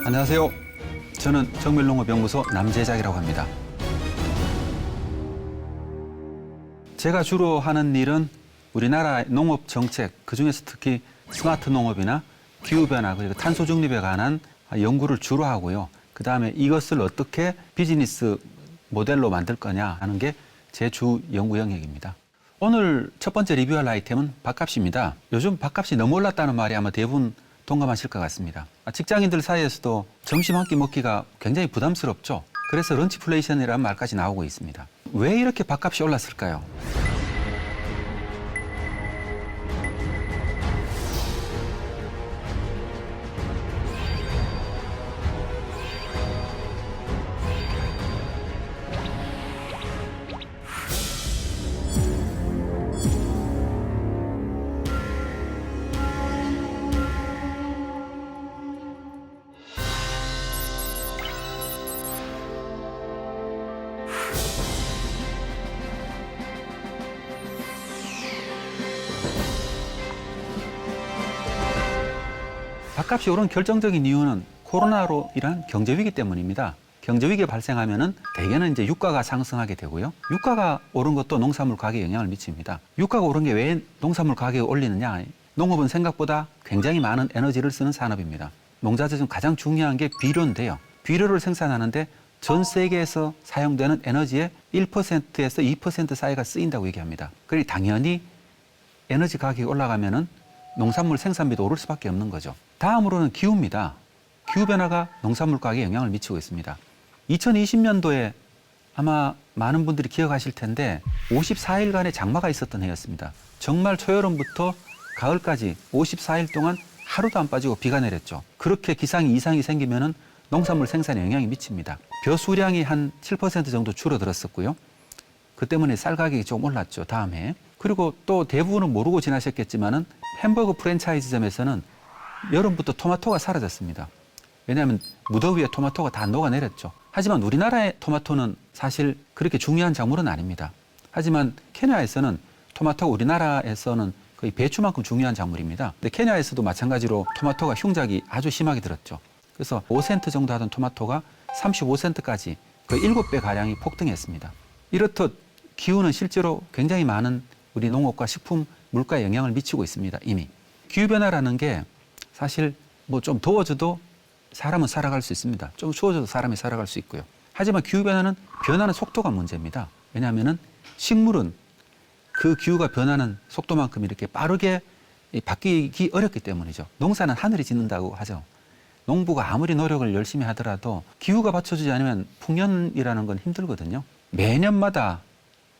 안녕하세요. 저는 정밀농업연구소 남재작이라고 합니다. 제가 주로 하는 일은 우리나라 농업 정책, 그중에서 특히 스마트 농업이나 기후변화 그리고 탄소 중립에 관한 연구를 주로 하고요. 그다음에 이것을 어떻게 비즈니스 모델로 만들 거냐 하는 게 제 주 연구 영역입니다. 오늘 첫 번째 리뷰할 아이템은 밥값입니다. 요즘 밥값이 너무 올랐다는 말이 아마 대부분 동감하실 것 같습니다. 직장인들 사이에서도 점심 한 끼 먹기가 굉장히 부담스럽죠. 그래서 런치플레이션이라는 말까지 나오고 있습니다. 왜 이렇게 밥값이 올랐을까요? 밥값이 오른 결정적인 이유는 코로나로 인한 경제위기 때문입니다. 경제위기가 발생하면은 대개는 이제 유가가 상승하게 되고요. 유가가 오른 것도 농산물 가격에 영향을 미칩니다. 유가가 오른 게 왜 농산물 가격을 올리느냐? 농업은 생각보다 굉장히 많은 에너지를 쓰는 산업입니다. 농자재 중 가장 중요한 게 비료인데요. 비료를 생산하는데 전 세계에서 사용되는 에너지의 1%에서 2% 사이가 쓰인다고 얘기합니다. 그러니 당연히 에너지 가격이 올라가면은 농산물 생산비도 오를 수밖에 없는 거죠. 다음으로는 기후입니다. 기후변화가 농산물 가격에 영향을 미치고 있습니다. 2020년도에 아마 많은 분들이 기억하실 텐데 54일간의 장마가 있었던 해였습니다. 정말 초여름부터 가을까지 54일 동안 하루도 안 빠지고 비가 내렸죠. 그렇게 기상이 이상이 생기면은 농산물 생산에 영향이 미칩니다. 벼 수량이 한 7% 정도 줄어들었었고요. 그 때문에 쌀 가격이 좀 올랐죠. 다음 해. 그리고 또 대부분은 모르고 지나셨겠지만은 햄버거 프랜차이즈점에서는 여름부터 토마토가 사라졌습니다. 왜냐하면 무더위에 토마토가 다 녹아내렸죠. 하지만 우리나라의 토마토는 사실 그렇게 중요한 작물은 아닙니다. 하지만 케냐에서는 토마토가 우리나라에서는 거의 배추만큼 중요한 작물입니다. 근데 케냐에서도 마찬가지로 토마토가 흉작이 아주 심하게 들었죠. 그래서 5센트 정도 하던 토마토가 35센트까지 거의 7배 가량이 폭등했습니다. 이렇듯 기후는 실제로 굉장히 많은 우리 농업과 식품, 물가에 영향을 미치고 있습니다. 이미. 기후변화라는 게 사실 뭐 좀 더워져도 사람은 살아갈 수 있습니다. 좀 추워져도 사람이 살아갈 수 있고요. 하지만 기후변화는 변하는 속도가 문제입니다. 왜냐하면은 식물은 그 기후가 변하는 속도만큼 이렇게 빠르게 바뀌기 어렵기 때문이죠. 농사는 하늘이 짓는다고 하죠. 농부가 아무리 노력을 열심히 하더라도 기후가 받쳐주지 않으면 풍년이라는 건 힘들거든요. 매년마다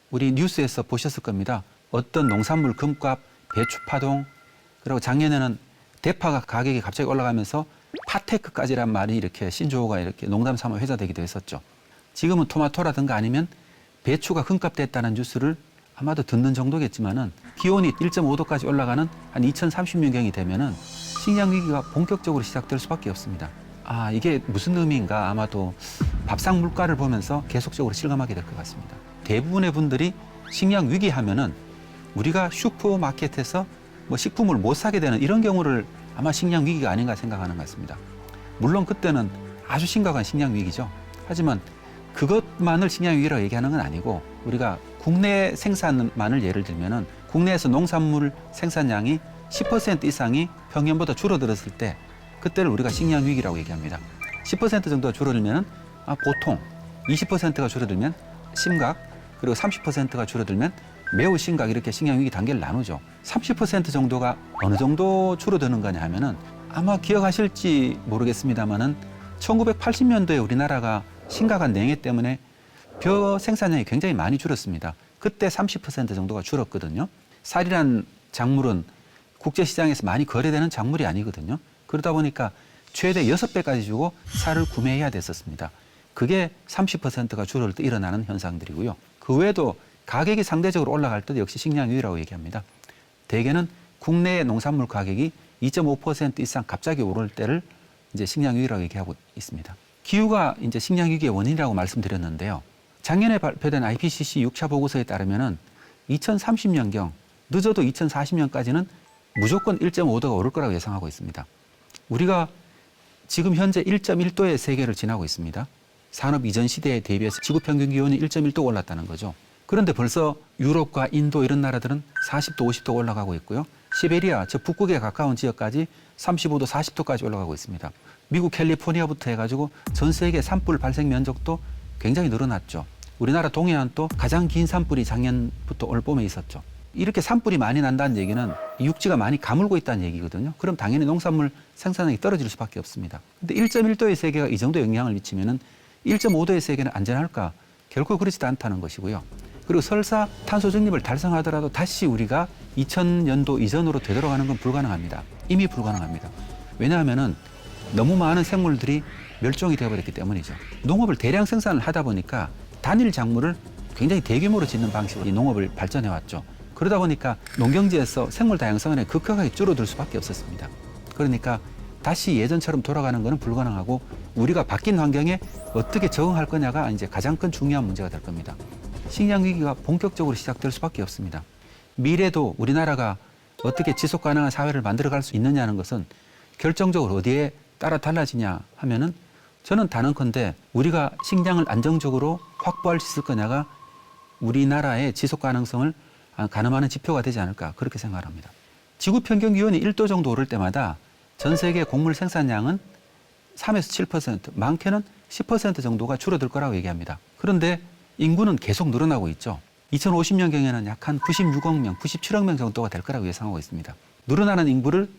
우리 뉴스에서 보셨을 겁니다. 어떤 농산물 금값, 배추 파동, 그리고 작년에는 대파가 가격이 갑자기 올라가면서 파테크까지란 말이 이렇게 신조어가 이렇게 농담 삼아 회자되기도 했었죠. 지금은 토마토라든가 아니면 배추가 금값됐다는 뉴스를 아마도 듣는 정도겠지만은 기온이 1.5도까지 올라가는 한 2030년경이 되면은 식량 위기가 본격적으로 시작될 수밖에 없습니다. 아, 이게 무슨 의미인가 아마도 밥상 물가를 보면서 계속적으로 실감하게 될 것 같습니다. 대부분의 분들이 식량 위기 하면은 우리가 슈퍼마켓에서 뭐 식품을 못 사게 되는 이런 경우를 아마 식량 위기가 아닌가 생각하는 것 같습니다. 물론 그때는 아주 심각한 식량 위기죠. 하지만 그것만을 식량 위기라고 얘기하는 건 아니고 우리가 국내 생산만을 예를 들면은 국내에서 농산물 생산량이 10% 이상이 평년보다 줄어들었을 때 그때를 우리가 식량 위기라고 얘기합니다. 10% 정도가 줄어들면은 보통, 20%가 줄어들면 심각, 그리고 30%가 줄어들면 매우 심각 이렇게 식량 위기 단계를 나누죠. 30% 정도가 어느 정도 줄어드는 거냐 하면은 아마 기억하실지 모르겠습니다만은 1980년도에 우리나라가 심각한 냉해 때문에 벼 생산량이 굉장히 많이 줄었습니다. 그때 30% 정도가 줄었거든요. 쌀이란 작물은 국제시장에서 많이 거래되는 작물이 아니거든요. 그러다 보니까 최대 6배까지 주고 쌀을 구매해야 됐었습니다. 그게 30%가 줄을 때 일어나는 현상들이고요. 그 외에도 가격이 상대적으로 올라갈 때도 역시 식량 위기라고 얘기합니다. 대개는 국내 농산물 가격이 2.5% 이상 갑자기 오를 때를 이제 식량 위기라고 얘기하고 있습니다. 기후가 이제 식량 위기의 원인이라고 말씀드렸는데요. 작년에 발표된 IPCC 6차 보고서에 따르면은 2030년경, 늦어도 2040년까지는 무조건 1.5도가 오를 거라고 예상하고 있습니다. 우리가 지금 현재 1.1도의 세계를 지나고 있습니다. 산업 이전 시대에 대비해서 지구 평균 기온이 1.1도 올랐다는 거죠. 그런데 벌써 유럽과 인도 이런 나라들은 40도, 50도 올라가고 있고요. 시베리아, 저 북극에 가까운 지역까지 35도, 40도까지 올라가고 있습니다. 미국 캘리포니아부터 해가지고 전 세계 산불 발생 면적도 굉장히 늘어났죠. 우리나라 동해안도 가장 긴 산불이 작년부터 올 봄에 있었죠. 이렇게 산불이 많이 난다는 얘기는 육지가 많이 가물고 있다는 얘기거든요. 그럼 당연히 농산물 생산량이 떨어질 수밖에 없습니다. 근데 1.1도의 세계가 이 정도 영향을 미치면은 1.5도의 세계는 안전할까? 결코 그렇지도 않다는 것이고요. 그리고 설사 탄소 중립을 달성하더라도 다시 우리가 2000년도 이전으로 되돌아가는 건 불가능합니다. 이미 불가능합니다. 왜냐하면은 너무 많은 생물들이 멸종이 되어버렸기 때문이죠. 농업을 대량 생산을 하다 보니까 단일 작물을 굉장히 대규모로 짓는 방식으로 이 농업을 발전해 왔죠. 그러다 보니까 농경지에서 생물 다양성은 급격하게 줄어들 수밖에 없었습니다. 그러니까 다시 예전처럼 돌아가는 것은 불가능하고 우리가 바뀐 환경에 어떻게 적응할 거냐가 이제 가장 큰 중요한 문제가 될 겁니다. 식량 위기가 본격적으로 시작될 수밖에 없습니다. 미래도 우리나라가 어떻게 지속 가능한 사회를 만들어갈 수 있느냐는 것은 결정적으로 어디에 따라 달라지냐 하면은 저는 단언컨대 우리가 식량을 안정적으로 확보할 수 있을 거냐가 우리나라의 지속 가능성을 가늠하는 지표가 되지 않을까 그렇게 생각합니다. 지구 평균 기온이 1도 정도 오를 때마다 전 세계 곡물 생산량은 3에서 7%, 많게는 10% 정도가 줄어들 거라고 얘기합니다. 그런데 인구는 계속 늘어나고 있죠. 2050년경에는 약 한 96억 명, 97억 명 정도가 될 거라고 예상하고 있습니다. 늘어나는 인구를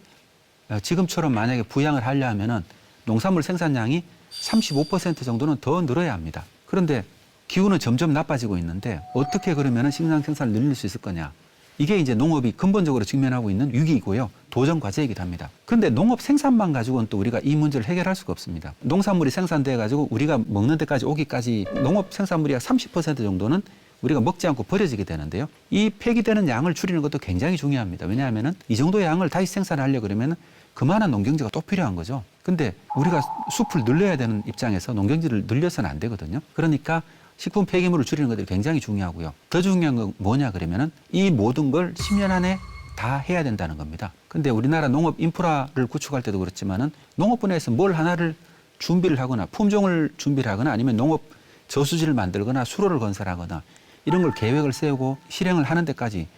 지금처럼 만약에 부양을 하려 하면은 농산물 생산량이 35% 정도는 더 늘어야 합니다. 그런데 기후는 점점 나빠지고 있는데 어떻게 그러면 식량 생산을 늘릴 수 있을 거냐. 이게 이제 농업이 근본적으로 직면하고 있는 위기이고요. 도전 과제이기도 합니다. 그런데 농업 생산만 가지고는 또 우리가 이 문제를 해결할 수가 없습니다. 농산물이 생산돼 가지고 우리가 먹는 데까지 오기까지 농업 생산물이 약 30% 정도는 우리가 먹지 않고 버려지게 되는데요. 이 폐기되는 양을 줄이는 것도 굉장히 중요합니다. 왜냐하면 이 정도의 양을 다시 생산하려고 그러면 그만한 농경지가 또 필요한 거죠. 근데 우리가 숲을 늘려야 되는 입장에서 농경지를 늘려서는 안 되거든요. 그러니까 식품 폐기물을 줄이는 것들이 굉장히 중요하고요. 더 중요한 건 뭐냐 그러면은 이 모든 걸 10년 안에 다 해야 된다는 겁니다. 근데 우리나라 농업 인프라를 구축할 때도 그렇지만은 농업 분야에서 뭘 하나를 준비를 하거나 품종을 준비를 하거나 아니면 농업 저수지를 만들거나 수로를 건설하거나 이런 걸 계획을 세우고 실행을 하는 데까지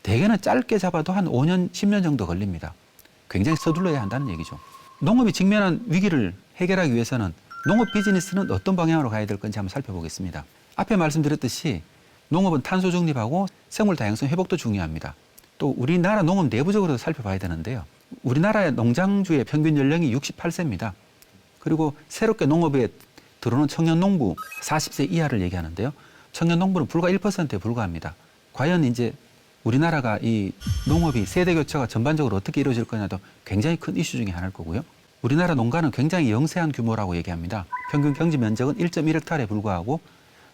대개는 짧게 잡아도 한 5년, 10년 정도 걸립니다. 굉장히 서둘러야 한다는 얘기죠. 농업이 직면한 위기를 해결하기 위해서는 농업 비즈니스는 어떤 방향으로 가야 될 건지 한번 살펴보겠습니다. 앞에 말씀드렸듯이 농업은 탄소 중립하고 생물 다양성 회복도 중요합니다. 또 우리나라 농업 내부적으로도 살펴봐야 되는데요. 우리나라의 농장주의 평균 연령이 68세입니다. 그리고 새롭게 농업에 들어오는 청년 농부 40세 이하를 얘기하는데요. 청년 농부는 불과 1%에 불과합니다. 과연 이제 우리나라가 이 농업이 세대 교체가 전반적으로 어떻게 이루어질 거냐도 굉장히 큰 이슈 중에 하나일 거고요. 우리나라 농가는 굉장히 영세한 규모라고 얘기합니다. 평균 경지 면적은 1.1헥타르에 불과하고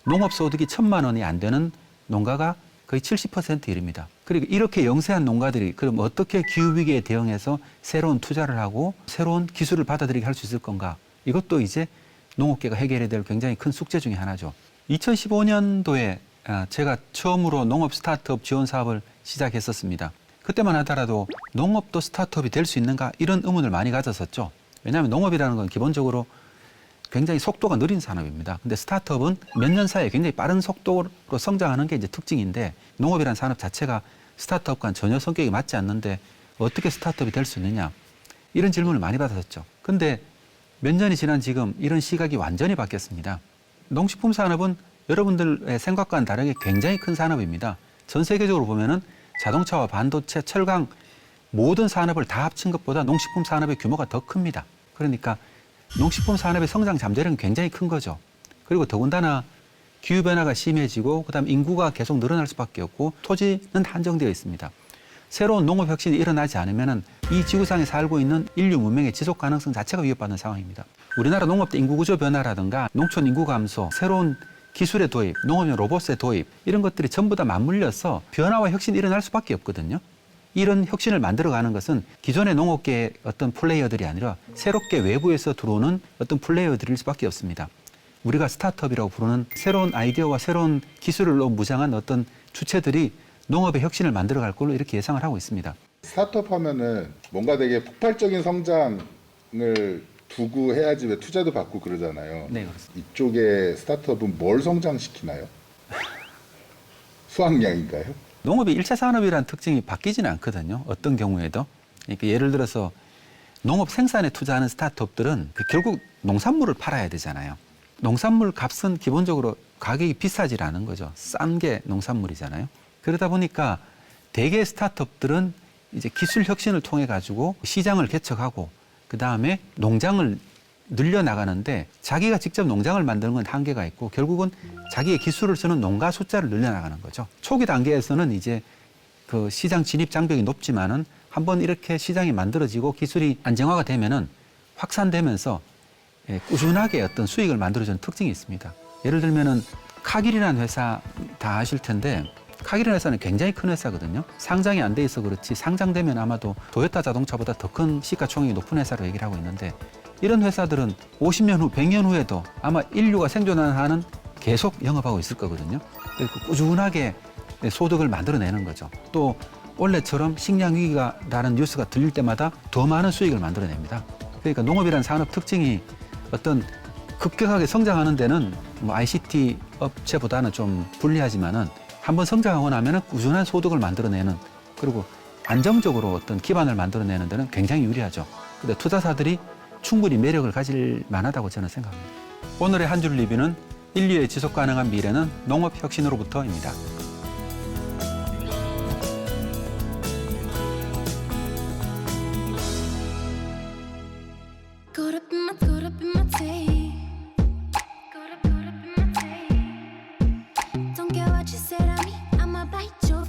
농업 소득이 1,000만 원이 안 되는 농가가 거의 70%에 이릅니다. 그리고 이렇게 영세한 농가들이 그럼 어떻게 기후위기에 대응해서 새로운 투자를 하고 새로운 기술을 받아들이게 할 수 있을 건가? 이것도 이제 농업계가 해결해야 될 굉장히 큰 숙제 중에 하나죠. 2015년도에 제가 처음으로 농업 스타트업 지원 사업을 시작했었습니다. 그때만 하더라도 농업도 스타트업이 될 수 있는가 이런 의문을 많이 가졌었죠. 왜냐하면 농업이라는 건 기본적으로 굉장히 속도가 느린 산업입니다. 근데 스타트업은 몇 년 사이에 굉장히 빠른 속도로 성장하는 게 이제 특징인데 농업이라는 산업 자체가 스타트업과는 전혀 성격이 맞지 않는데 어떻게 스타트업이 될 수 있느냐 이런 질문을 많이 받았었죠. 근데 몇 년이 지난 지금 이런 시각이 완전히 바뀌었습니다. 농식품 산업은 여러분들의 생각과는 다르게 굉장히 큰 산업입니다. 전 세계적으로 보면은 자동차와 반도체, 철강 모든 산업을 다 합친 것보다 농식품 산업의 규모가 더 큽니다. 그러니까 농식품 산업의 성장 잠재력은 굉장히 큰 거죠. 그리고 더군다나 기후변화가 심해지고 그다음 인구가 계속 늘어날 수밖에 없고 토지는 한정되어 있습니다. 새로운 농업 혁신이 일어나지 않으면 이 지구상에 살고 있는 인류 문명의 지속 가능성 자체가 위협받는 상황입니다. 우리나라 농업도 인구 구조 변화라든가 농촌 인구 감소, 새로운 기술의 도입, 농업용 로봇의 도입 이런 것들이 전부 다 맞물려서 변화와 혁신이 일어날 수밖에 없거든요. 이런 혁신을 만들어가는 것은 기존의 농업계의 어떤 플레이어들이 아니라 새롭게 외부에서 들어오는 어떤 플레이어들일 수밖에 없습니다. 우리가 스타트업이라고 부르는 새로운 아이디어와 새로운 기술로 무장한 어떤 주체들이 농업의 혁신을 만들어갈 걸로 이렇게 예상을 하고 있습니다. 스타트업 하면은 뭔가 되게 폭발적인 성장을 두고 해야지 왜 투자도 받고 그러잖아요. 네, 그렇습니다. 이쪽에 스타트업은 뭘 성장시키나요? 수확량인가요? 농업이 1차 산업이라는 특징이 바뀌지는 않거든요. 어떤 경우에도. 그러니까 예를 들어서 농업 생산에 투자하는 스타트업들은 결국 농산물을 팔아야 되잖아요. 농산물 값은 기본적으로 가격이 비싸질 않은 거죠. 싼 게 농산물이잖아요. 그러다 보니까 대개 스타트업들은 이제 기술 혁신을 통해 가지고 시장을 개척하고 그 다음에 농장을 늘려나가는데 자기가 직접 농장을 만드는 건 한계가 있고 결국은 자기의 기술을 쓰는 농가 숫자를 늘려나가는 거죠. 초기 단계에서는 이제 그 시장 진입 장벽이 높지만은 한번 이렇게 시장이 만들어지고 기술이 안정화가 되면은 확산되면서 꾸준하게 어떤 수익을 만들어주는 특징이 있습니다. 예를 들면은 카길이라는 회사 다 아실 텐데 카길이라는 회사는 굉장히 큰 회사거든요. 상장이 안 돼 있어 그렇지 상장되면 아마도 도요타 자동차보다 더 큰 시가총액이 높은 회사로 얘기를 하고 있는데 이런 회사들은 50년 후, 100년 후에도 아마 인류가 생존하는 한은 계속 영업하고 있을 거거든요. 그래서 꾸준하게 소득을 만들어내는 거죠. 또 원래처럼 식량 위기가라는 뉴스가 들릴 때마다 더 많은 수익을 만들어냅니다. 그러니까 농업이라는 산업 특징이 어떤 급격하게 성장하는 데는 뭐 ICT 업체보다는 좀 불리하지만은 한번 성장하고 나면은 꾸준한 소득을 만들어내는 그리고 안정적으로 어떤 기반을 만들어내는 데는 굉장히 유리하죠. 근데 투자사들이 충분히 매력을 가질 만하다고 저는 생각합니다. 오늘의 한 줄 리뷰는 인류의 지속 가능한 미래는 농업 혁신으로부터입니다. Caught up in my tea. Caught up in my tea. Don't care what you said on me, I'ma bite your